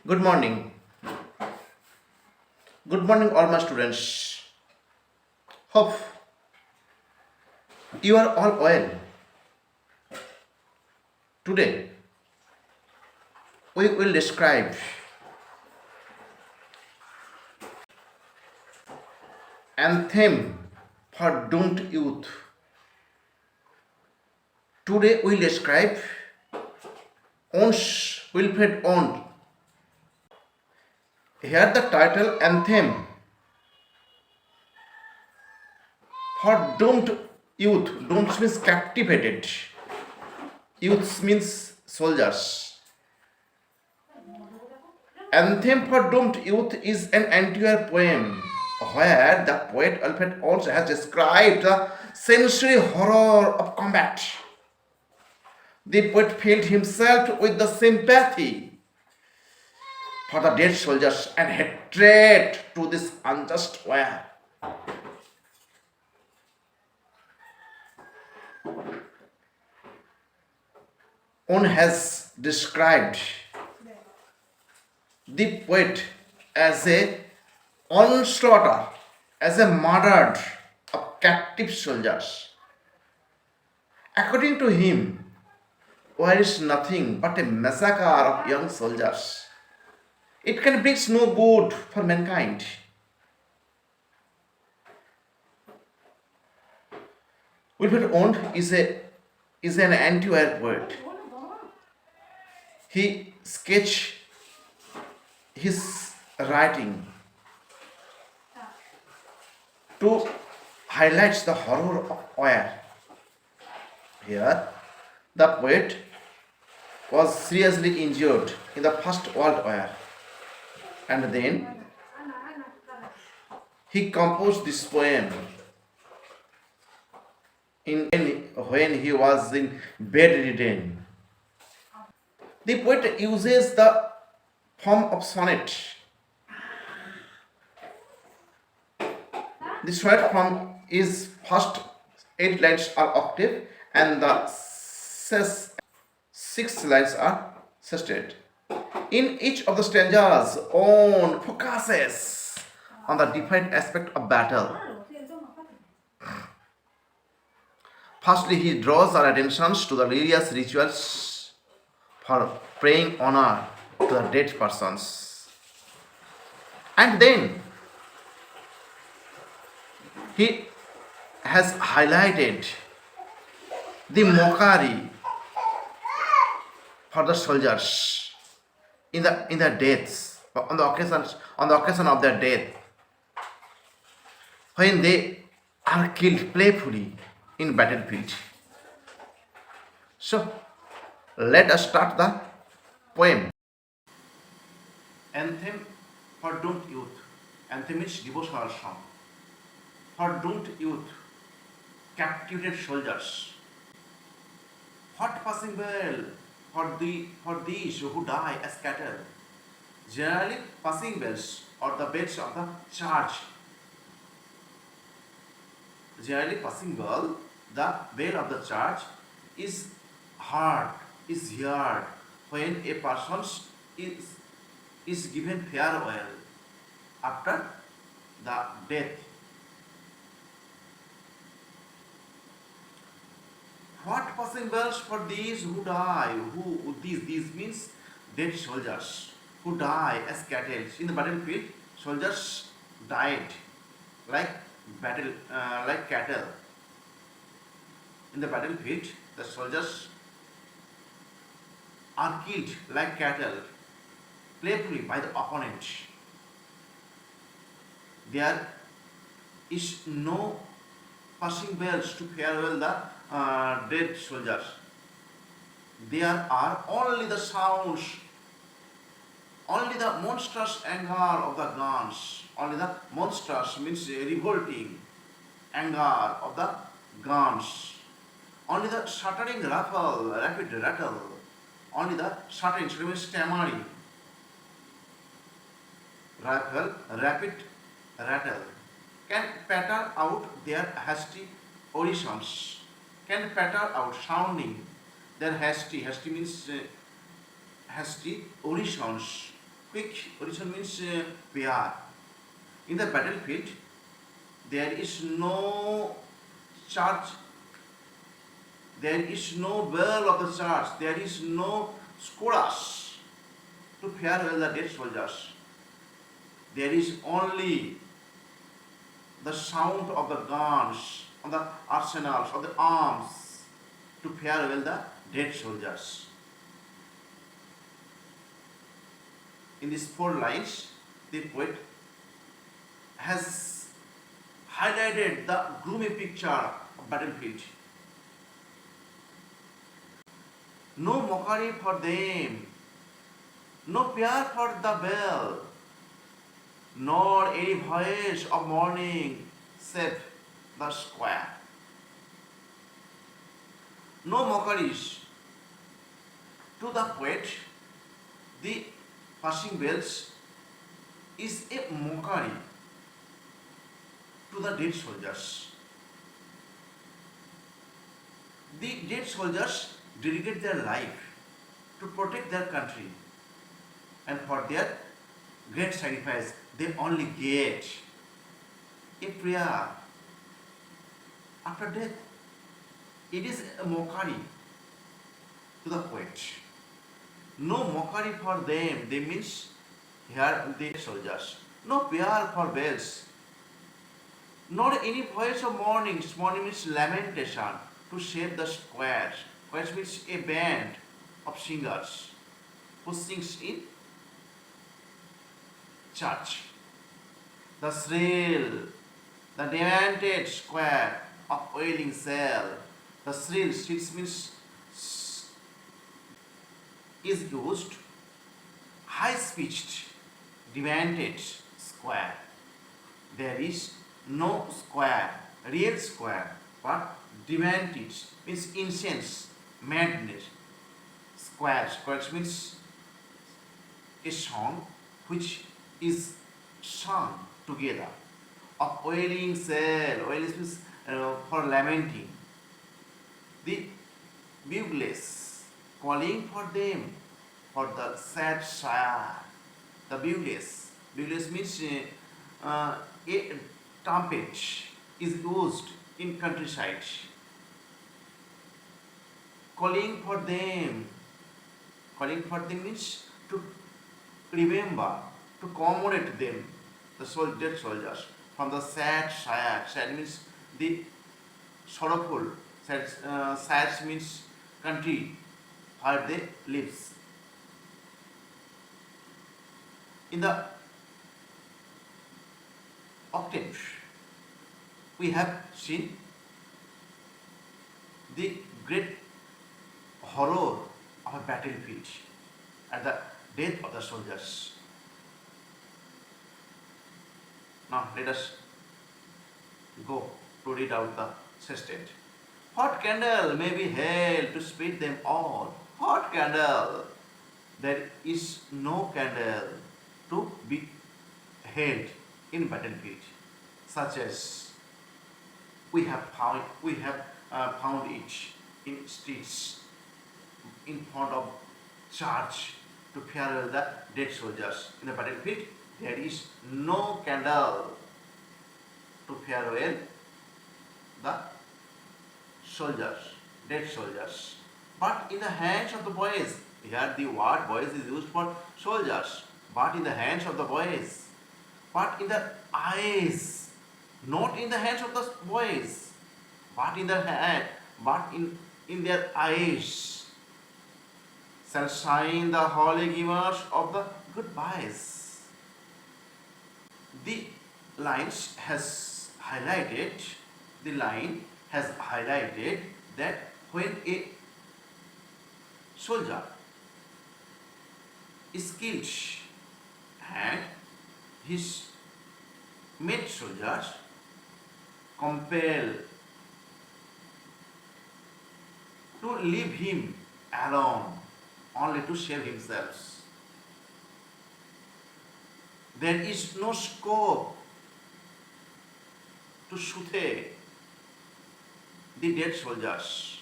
Good morning. Good morning, all my students. Hope you are all well. Today, we will describe Anthem for Doomed Youth. Today, we will describe Owen's Wilfred Owen. Here, the title Anthem for Doomed Youth. Doomed means captivated. Youth means soldiers. Anthem for Doomed Youth is an anti-war poem where the poet Wilfred Owen has described the sensory horror of combat. The poet filled himself with the sympathy for the dead soldiers and hatred to this unjust war. One has described the poet as a onslaughter, as a murderer of captive soldiers. According to him, war is nothing but a massacre of young soldiers. It can bring no good for mankind. Wilfred Owen is an anti-war poet. He sketched his writing to highlight the horror of war. Here, the poet was seriously injured in the First World War, and then he composed this poem when he was in bedridden. The poet uses the form of sonnet. The sonnet form is first 8 lines are octave and the 6 lines are sestet. In each of the stanzas, Owen focuses on the different aspect of battle. Firstly, he draws our attentions to the various rituals for paying honor to the dead persons. And then he has highlighted the mockery for the soldiers in their deaths, on the occasion of their death, when they are killed playfully in battlefield. So let us start the poem. Anthem for Doomed Youth. Anthem is devotional song. For doomed youth, captivated soldiers. What passing well for these who die as cattle. Generally, passing bells or the bells of the church. Generally, passing bell, the bell of the church is heard when a person is given farewell after the death. What passing bells for these who die? These means dead soldiers who die as cattle in the battlefield. Soldiers died like cattle in the battlefield. The soldiers are killed like cattle playfully by the opponent. There is no passing bells to farewell the dead soldiers. There are only the sounds, only the monstrous anger of the guns, only the monstrous means revolting anger of the guns, only the shattering rapid rattle, only the shattering means stammering rapid rattle can patter out their hasty orisons, can patter out sounding their hasty means hasty orisons Quick origin means pair. In the battlefield, there is no charge, there is no bell of the church, there is no chorus to farewell the dead soldiers. There is only the sound of the guns, of the arsenals, of the arms to farewell the dead soldiers. In these 4 lines, the poet has highlighted the gloomy picture of battlefield. No mockery for them, no prayer for the bell, nor any voice of mourning save the square. No mockeries. To the poet, the passing bells is a mockery to the dead soldiers. The dead soldiers dedicate their life to protect their country, and for their great sacrifice they only get a prayer after death. It is a mockery to the poet. No mockery for them, they means here the soldiers. No prayer for bells, nor any voice of mourning. Mourning means lamentation to save the squares. Squares means a band of singers who sings in church. The shrill, the demented square of wailing cell. The shrill means is used high-pitched, demented square. There is no square, real square, but demented means incense, madness. Square means a song which is sung together. Of wailing cell, wailing means for lamenting. The buglers calling for them, for the sad sire. The buglers means a trumpet is used in countryside. Calling for them means to remember, to commemorate them, the dead soldiers, from the sad sire. Sad means the sorrowful. Sad means country where they live. In the octave, we have seen the great horror of a battlefield and the death of the soldiers. Now let us go to read out the sestet. Hot candle may be held to speed them all. Hot candle. There is no candle to be held in battlefield, such as we have found it in streets, in front of church, to farewell the dead soldiers. In the battlefield, there is no candle to farewell the soldiers, dead soldiers. But in the hands of the boys, here the word boys is used for soldiers, but in the hands of the boys, but in the eyes, not in the hands of the boys, but in the hand, but in their eyes, shall shine the holy givers of the goodbyes. The line has highlighted that when a soldier is killed and his mate soldiers compel to leave him alone only to save themselves. There is no scope to soothe the dead soldiers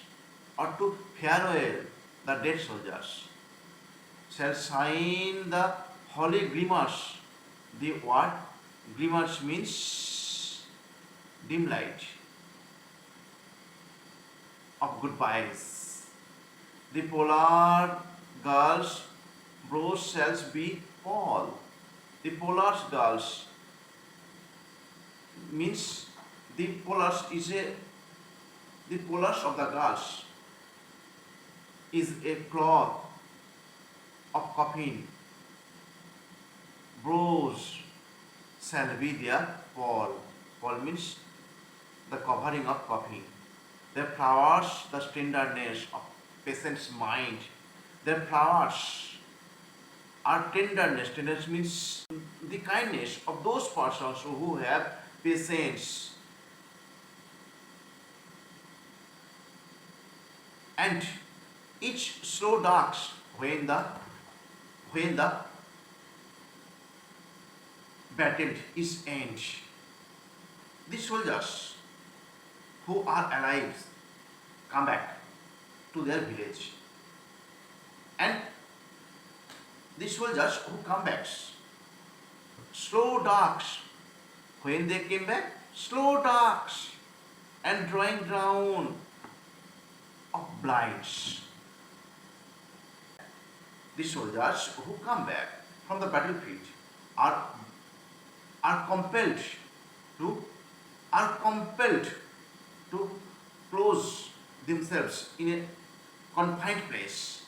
or to farewell the dead soldiers. Shall shine the Holy glimmers. The word glimmers means dim light of goodbyes. The polar girls' brows shall be pall. The polar girls means the polars is a the polars of the girls is a cloth of coffin. Brows shall be their pall. Pall means the covering of coffin. Their flowers, the tenderness of patient's mind. Their flowers are tenderness. Tenderness means the kindness of those persons who have patience. And each slow darks when the battle is end. The soldiers who are alive come back to their village, and the soldiers who come back, slow darks when they came back, slow darks and drawing down of blinds. The soldiers who come back from the battlefield are compelled to close themselves in a confined place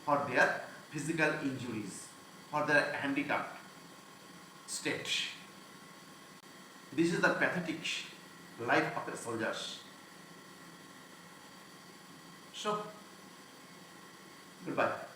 for their physical injuries, for their handicapped state. This is the pathetic life of the soldiers. So, goodbye.